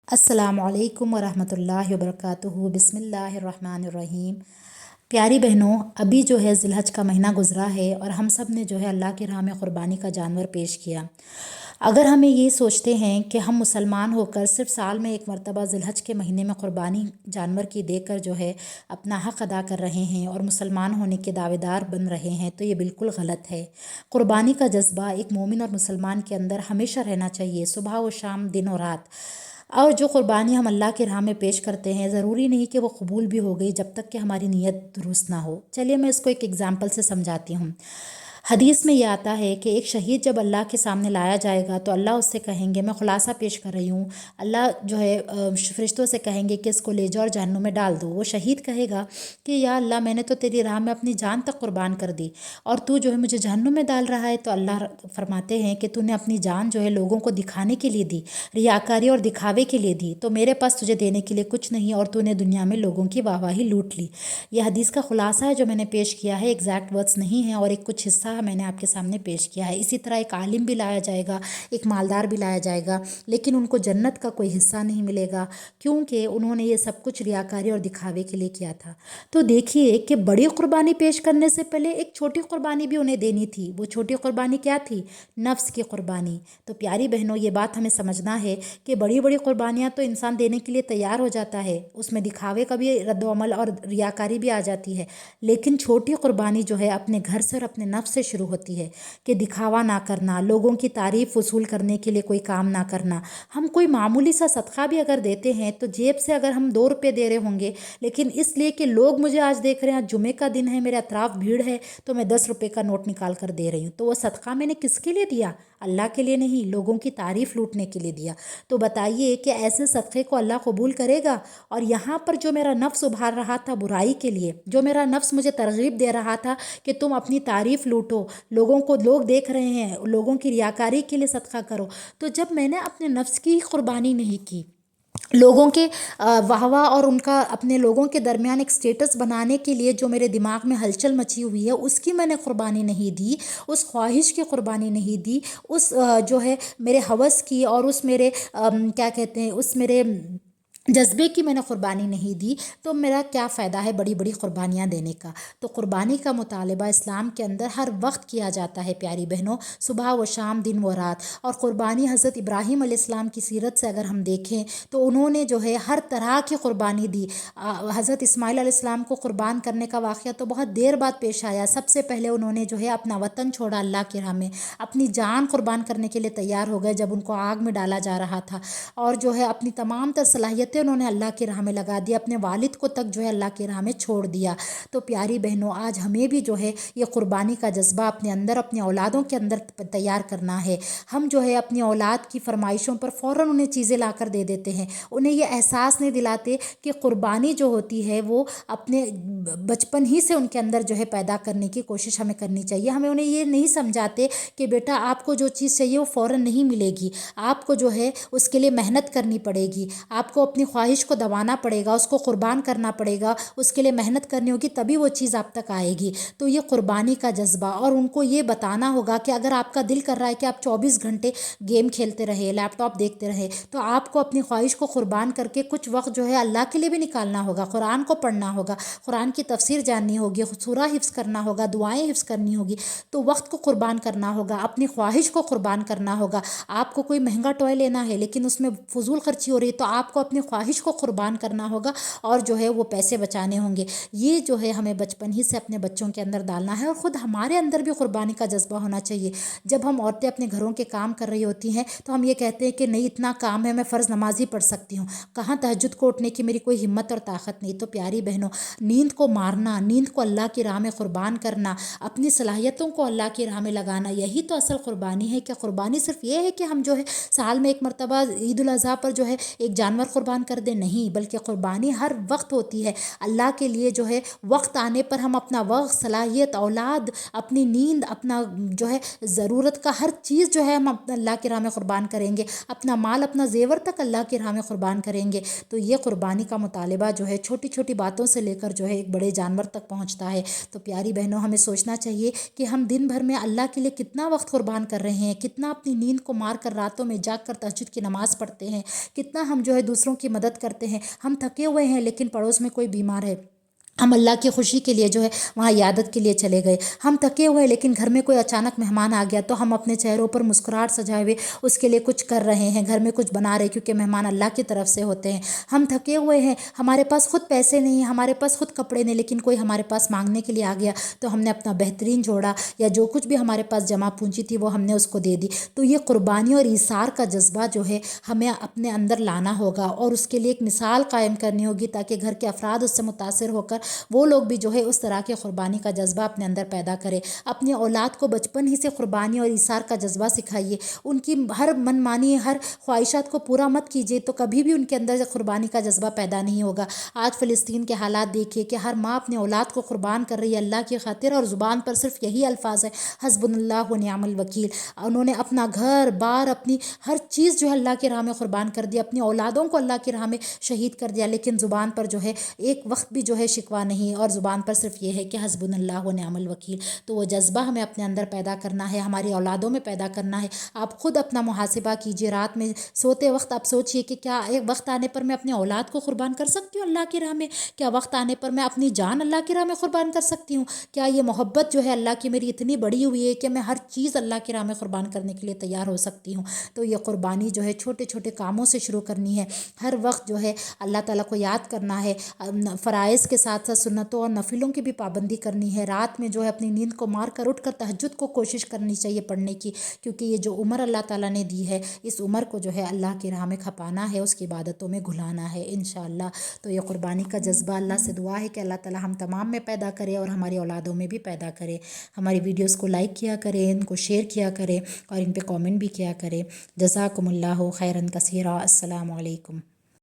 अस्सलामु अलैकुम वरहमतुल्लाहि वबरकातुहू। बिस्मिल्लाहिर्रहमानिर्रहीम। प्यारी बहनों, अभी जो है ज़िलहज का महीना गुज़रा है और हम सब ने जो है अल्लाह की राह में क़ुरबानी का जानवर पेश किया। अगर हमें ये सोचते हैं कि हम मुसलमान होकर सिर्फ साल में एक मरतबा ज़िलहज के महीने में क़ुरबानी जानवर की देकर जो है अपना हक़ अदा कर रहे हैं और मुसलमान होने के दावेदार बन रहे हैं, तो ये बिल्कुल गलत है। क़ुरबानी का जज्बा एक मोमिन और मुसलमान के अंदर हमेशा रहना चाहिए, सुबह व शाम, दिन और रात। और जो क़ुरबानी हम अल्लाह की राह में पेश करते हैं, ज़रूरी नहीं कि वो कबूल भी हो गई जब तक कि हमारी नीयत दुरुस्त ना हो। चलिए मैं इसको एक एग्ज़ाम्पल से समझाती हूँ। हदीस में ये आता है कि एक शहीद जब अल्लाह के सामने लाया जाएगा तो अल्लाह उससे कहेंगे, मैं खुलासा पेश कर रही हूँ, अल्लाह जो है फ़रिश्तों से कहेंगे कि इसको ले जाओ और जहन्नुम में डाल दो। वो शहीद कहेगा कि या अल्लाह, मैंने तो तेरी राह में अपनी जान तक कुर्बान कर दी और तू जो है मुझे जहन्नुम में डाल रहा है। तो अल्लाह फरमाते हैं कि तूने अपनी जान जो है लोगों को दिखाने के लिए दी, रियाकारी और दिखावे के लिए दी, तो मेरे पास तुझे देने के लिए कुछ नहीं और तूने दुनिया में लोगों की वाहवाही लूट ली। यह हदीस का खुलासा है जो मैंने पेश किया है, एग्जैक्ट वर्ड्स नहीं है और एक कुछ हिस्सा मैंने आपके सामने पेश किया है। इसी तरह एक आलिम भी लाया जाएगा, एक मालदार भी लाया जाएगा, लेकिन उनको जन्नत का कोई हिस्सा नहीं मिलेगा, क्योंकि उन्होंने ये सब कुछ रियाकारी और दिखावे के लिए किया था। तो देखिए कि बड़ी कुर्बानी पेश करने से पहले एक छोटी कुर्बानी भी उन्हें देनी थी। वो छोटी कुर्बानी क्या थी? नफ्स की कुर्बानी। तो प्यारी बहनों, ये बात हमें समझना है कि बड़ी बड़ी कुर्बानियाँ तो इंसान देने के लिए तैयार हो जाता है, उसमें दिखावे का भी रद्दअमल और रियाकारी भी आ जाती है, लेकिन छोटी कुर्बानी जो है अपने घर से और अपने नफ्स से शुरू होती है कि दिखावा ना करना, लोगों की तारीफ़ वसूल करने के लिए कोई काम ना करना। हम कोई मामूली सा सदका भी अगर देते हैं तो जेब से अगर हम 2 रुपये दे रहे होंगे, लेकिन इसलिए कि लोग मुझे आज देख रहे हैं, आज जुमे का दिन है, मेरे अतराफ़ भीड़ है, तो मैं 10 रुपये का नोट निकाल कर दे रही हूँ, तो वो सदका मैंने किसके लिए दिया? अल्लाह के लिए नहीं, लोगों की तारीफ़ लूटने के लिए दिया। तो बताइए कि ऐसे सदक़े को अल्लाह कबूल करेगा? और यहाँ पर जो मेरा नफ्स उभार रहा था बुराई के लिए, जो मेरा नफ्स मुझे तरगीब दे रहा था कि तुम अपनी तारीफ़ लूटो, लोगों को लोग देख रहे हैं, लोगों की रियाकारी के लिए सदका करो, तो जब मैंने अपने नफ्स की कुर्बानी नहीं की, लोगों के वाहवा और उनका अपने लोगों के दरमियान एक स्टेटस बनाने के लिए जो मेरे दिमाग में हलचल मची हुई है, उसकी मैंने कुर्बानी नहीं दी, उस ख्वाहिश की कुर्बानी नहीं दी, उस जो है मेरे हवस की और उस मेरे क्या कहते हैं, उस मेरे जज्बे की मैंने कुर्बानी नहीं दी, तो मेरा क्या फ़ायदा है बड़ी बड़ी कुर्बानियाँ देने का। तो कुर्बानी का मुतालबा इस्लाम के अंदर हर वक्त किया जाता है प्यारी बहनों, सुबह व शाम, दिन व रात। और कुर्बानी हज़रत इब्राहीम अलैहिस्सलाम की सीरत से अगर हम देखें तो उन्होंने जो है हर तरह की कुर्बानी दी। हज़रत इस्माइल अलैहिस्सलाम को कुर्बान करने का वाक़या तो बहुत देर बाद पेश आया। सबसे पहले उन्होंने जो है अपना वतन छोड़ा अल्लाह की राह में, अपनी जान कुर्बान करने के लिए तैयार हो गए जब उनको आग में डाला जा रहा था, और जो है अपनी तमाम तर सलाहियतें उन्होंने अल्लाह की राह में लगा दी, अपने वालिद को तक जो है अल्लाह की राह में छोड़ दिया। तो प्यारी बहनों, आज हमें भी जो है ये कुर्बानी का जज्बा अपने अंदर, अपनी औलादों के अंदर तैयार करना है। हम जो है अपनी औलाद की फरमाइशों पर फ़ौरन उन्हें चीज़ें ला कर दे देते हैं, उन्हें ये एहसास नहीं दिलाते कि कुर्बानी जो होती है वो अपने बचपन ही से उनके अंदर जो है पैदा करने की कोशिश हमें करनी चाहिए। हमें उन्हें ये नहीं समझाते कि बेटा आपको जो चीज़ चाहिए वो फ़ौरन नहीं मिलेगी, आपको जो है उसके लिए मेहनत करनी पड़ेगी, आपको अपनी ख्वाहिश को दबाना पड़ेगा, उसको कुर्बान करना पड़ेगा, उसके लिए मेहनत करनी होगी, तभी वो चीज़ आप तक आएगी। तो ये कुर्बानी का जज्बा, और उनको ये बताना होगा कि अगर आपका दिल कर रहा है कि आप 24 घंटे गेम खेलते रहे, लैपटॉप देखते रहे, तो आपको अपनी ख्वाहिश को कुर्बान करके कुछ वक्त जो है अल्लाह के लिए भी निकालना होगा, कुरान को पढ़ना होगा, कुरान की तफसीर जाननी होगी, सूरा हिफ्ज़ करना होगा, दुआएं हिफ्ज़ करनी होगी, तो वक्त को कुर्बान करना होगा, अपनी ख्वाहिश को कुर्बान करना होगा। आपको कोई महंगा टॉय लेना है लेकिन उसमें फजूल खर्ची हो रही है, तो आपको अपनी ख्वाहिश को कुर्बान करना होगा और जो है वो पैसे बचाने होंगे। ये जो है हमें बचपन ही से अपने बच्चों के अंदर डालना है, और ख़ुद हमारे अंदर भी कुर्बानी का जज्बा होना चाहिए। जब हम औरतें अपने घरों के काम कर रही होती हैं तो हम ये कहते हैं कि नहीं, इतना काम है, मैं फ़र्ज़ नमाज ही पढ़ सकती हूँ, कहाँ तहज्जुद को उठने की मेरी कोई हिम्मत और ताकत नहीं। तो प्यारी बहनों, नींद को मारना, नींद को अल्लाह की राह में कुर्बान करना, अपनी सलाहियतों को अल्लाह की राह में लगाना, यही तो असल कुर्बानी है। क्या कुर्बानी सिर्फ ये है कि हम जो है साल में एक मरतबा ईद उल अज़हा पर जो है एक जानवर कुर्बान قربان کر دیں، نہیں، بلکہ قربانی ہر وقت ہوتی ہے اللہ کے لیے جو ہے۔ وقت آنے پر ہم اپنا وقت، صلاحیت، اولاد، اپنی نیند، اپنا جو ہے ضرورت کا ہر چیز جو ہے ہم اپنا اللہ کی راہ میں قربان کریں گے، اپنا مال، اپنا زیور تک اللہ کی راہ میں قربان کریں گے۔ تو یہ قربانی کا مطالبہ جو ہے چھوٹی چھوٹی باتوں سے لے کر جو ہے ایک بڑے جانور تک پہنچتا ہے۔ تو پیاری بہنوں، ہمیں سوچنا چاہیے کہ ہم دن بھر میں اللہ کے لیے کتنا وقت قربان کر رہے ہیں، کتنا اپنی نیند کو مار کر راتوں میں جاگ کر تہجد کی نماز پڑھتے ہیں، کتنا ہم جو ہے دوسروں کی مدد کرتے ہیں۔ ہم تھکے ہوئے ہیں لیکن پڑوس میں کوئی بیمار ہے، ہم اللہ کی خوشی کے لیے جو ہے وہاں عیادت کے لیے چلے گئے۔ ہم تھکے ہوئے لیکن گھر میں کوئی اچانک مہمان آ گیا تو ہم اپنے چہروں پر مسکراہٹ سجائے ہوئے اس کے لیے کچھ کر رہے ہیں، گھر میں کچھ بنا رہے، کیونکہ مہمان اللہ کی طرف سے ہوتے ہیں۔ ہم تھکے ہوئے ہیں، ہمارے پاس خود پیسے نہیں ہیں، ہمارے پاس خود کپڑے نہیں، لیکن کوئی ہمارے پاس مانگنے کے لیے آ گیا تو ہم نے اپنا بہترین جوڑا یا جو کچھ بھی ہمارے پاس جمع پونجی تھی وہ ہم نے اس کو دے دی۔ تو یہ قربانی اور ایثار کا جذبہ جو ہے ہمیں اپنے اندر لانا ہوگا اور اس کے لیے ایک مثال قائم کرنی ہوگی، تاکہ گھر کے افراد اس سے متاثر ہو کر وہ لوگ بھی جو ہے اس طرح کے قربانی کا جذبہ اپنے اندر پیدا کرے۔ اپنی اولاد کو بچپن ہی سے قربانی اور ایثار کا جذبہ سکھائیے، ان کی ہر من مانی، ہر خواہشات کو پورا مت کیجیے، تو کبھی بھی ان کے اندر قربانی کا جذبہ پیدا نہیں ہوگا۔ آج فلسطین کے حالات دیکھیے کہ ہر ماں اپنے اولاد کو قربان کر رہی ہے اللہ کی خاطر، اور زبان پر صرف یہی الفاظ ہیں، حسبنا اللہ و نعم الوکیل۔ انہوں نے اپنا گھر بار، اپنی ہر چیز جو ہے اللہ کی راہ میں قربان کر دیا، اپنی اولادوں کو اللہ کی راہ میں شہید کر دیا، لیکن زبان پر جو ہے ایک وقت بھی جو ہے شکوہ نہیں، اور زبان پر صرف یہ ہے کہ حسبنا اللہ و نعم الوکیل۔ تو وہ جذبہ ہمیں اپنے اندر پیدا کرنا ہے، ہماری اولادوں میں پیدا کرنا ہے۔ آپ خود اپنا محاسبہ کیجیے، رات میں سوتے وقت آپ سوچئے کہ کیا ایک وقت آنے پر میں اپنے اولاد کو قربان کر سکتی ہوں اللہ کی راہ میں؟ کیا وقت آنے پر میں اپنی جان اللہ کی راہ میں قربان کر سکتی ہوں؟ کیا یہ محبت جو ہے اللہ کی میری اتنی بڑی ہوئی ہے کہ میں ہر چیز اللہ کی راہ میں قربان کرنے کے لیے تیار ہو سکتی ہوں؟ تو یہ قربانی جو ہے چھوٹے چھوٹے کاموں سے شروع کرنی ہے، ہر وقت جو ہے اللہ تعالیٰ کو یاد کرنا ہے، فرائض کے ساتھ ساتھ سنتوں اور نفلوں کی بھی پابندی کرنی ہے۔ رات میں جو ہے اپنی نیند کو مار کر اٹھ کر تہجد کو کوشش کرنی چاہیے پڑھنے کی، کیونکہ یہ جو عمر اللہ تعالیٰ نے دی ہے، اس عمر کو جو ہے اللہ کی راہ میں کھپانا ہے، اس کی عبادتوں میں گھلانا ہے انشاءاللہ۔ تو یہ قربانی کا جذبہ، اللہ سے دعا ہے کہ اللہ تعالیٰ ہم تمام میں پیدا کرے اور ہماری اولادوں میں بھی پیدا کرے۔ ہماری ویڈیوز کو لائک کیا کریں، ان کو شیئر کیا کریں اور ان پہ کامنٹ بھی کیا کریں۔ جزاکم اللہ خیرا کثیرا۔ السلام علیکم۔